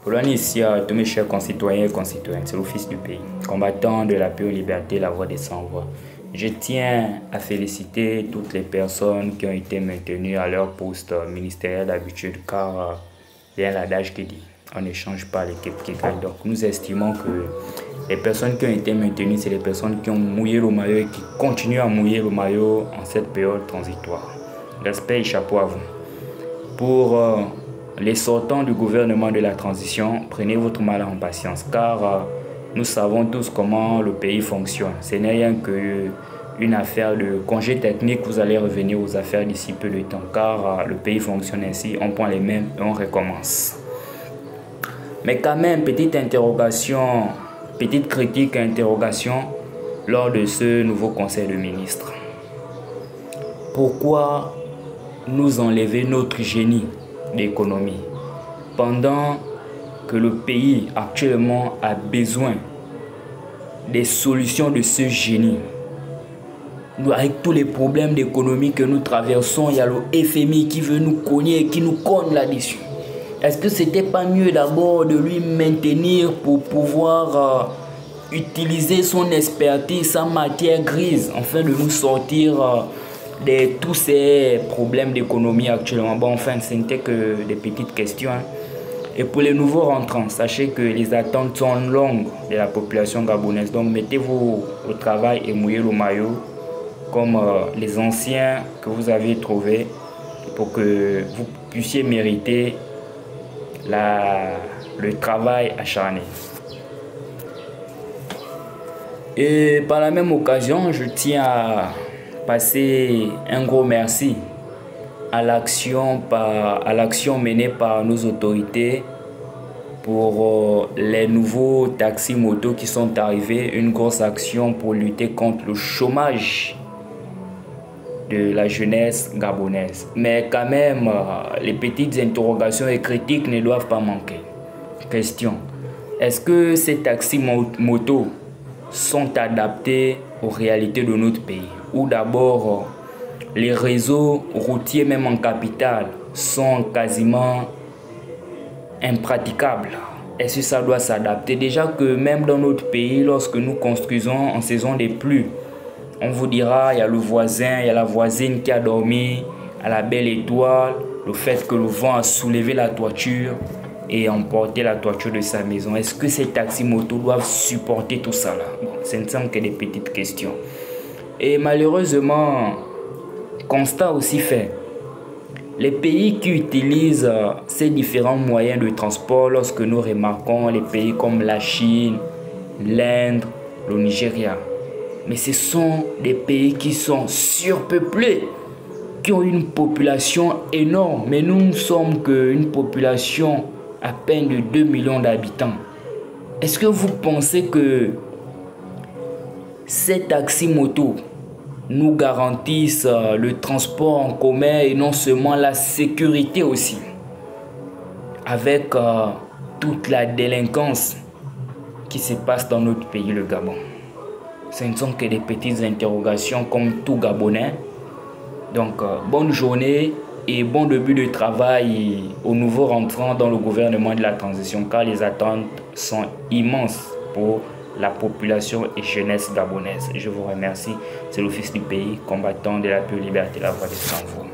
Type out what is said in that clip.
Polani ici à tous mes chers concitoyens et concitoyennes, c'est l'Office du pays, combattant de la paix aux libertés, la voix des sans-voix. Je tiens à féliciter toutes les personnes qui ont été maintenues à leur poste ministériel d'habitude, car il y a l'adage qui dit on n'échange pas l'équipe qui gagne. Donc nous estimons que les personnes qui ont été maintenues, c'est les personnes qui ont mouillé le maillot et qui continuent à mouiller le maillot en cette période transitoire. Respect et chapeau à vous. Pour les sortants du gouvernement de la transition, prenez votre mal en patience, car nous savons tous comment le pays fonctionne. Ce n'est rien qu'une affaire de congé technique. Vous allez revenir aux affaires d'ici peu de temps, car le pays fonctionne ainsi. On prend les mêmes et on recommence. Mais quand même, petite interrogation, petite critique et interrogation lors de ce nouveau conseil de ministres. Pourquoi nous enlever notre génie d'économie pendant que le pays actuellement a besoin des solutions de ce génie? Avec tous les problèmes d'économie que nous traversons, il y a le FMI qui veut nous cogner et qui nous cogne là-dessus. Est-ce que c'était pas mieux d'abord de lui maintenir pour pouvoir utiliser son expertise, sa matière grise, afin de nous sortir de tous ces problèmes d'économie actuellement? Bon, enfin, ce n'était que des petites questions. Et pour les nouveaux rentrants, sachez que les attentes sont longues de la population gabonaise. Donc, mettez-vous au travail et mouillez le maillot comme les anciens que vous avez trouvés pour que vous puissiez mériter le travail acharné. Et par la même occasion, je tiens à passer un gros merci à l'action menée par nos autorités pour les nouveaux taxis motos qui sont arrivés, une grosse action pour lutter contre le chômage de la jeunesse gabonaise. Mais quand même, les petites interrogations et critiques ne doivent pas manquer. Question: est-ce que ces taxis motos sont adaptés aux réalités de notre pays? Ou d'abord, les réseaux routiers, même en capitale, sont quasiment impraticables? Est-ce que ça doit s'adapter? Déjà que même dans notre pays, lorsque nous construisons en saison des pluies, on vous dira, il y a le voisin, il y a la voisine qui a dormi à la belle étoile. Le fait que le vent a soulevé la toiture et emporté la toiture de sa maison. Est-ce que ces taxis motos doivent supporter tout ça là? Bon, ce ne sont que des petites questions. Et malheureusement, constat aussi fait. Les pays qui utilisent ces différents moyens de transport, lorsque nous remarquons les pays comme la Chine, l'Inde, le Nigeria, mais ce sont des pays qui sont surpeuplés, qui ont une population énorme. Mais nous ne sommes qu'une population à peine de 2 millions d'habitants. Est-ce que vous pensez que ces taxis motos nous garantissent le transport en commun et non seulement la sécurité aussi, avec toute la délinquance qui se passe dans notre pays, le Gabon? Ce ne sont que des petites interrogations comme tout Gabonais. Donc, bonne journée et bon début de travail aux nouveaux rentrants dans le gouvernement de la transition, car les attentes sont immenses pour la population et jeunesse gabonaise. Je vous remercie. C'est l'Office du pays, combattant de la paix, liberté, la voix des sans-voix.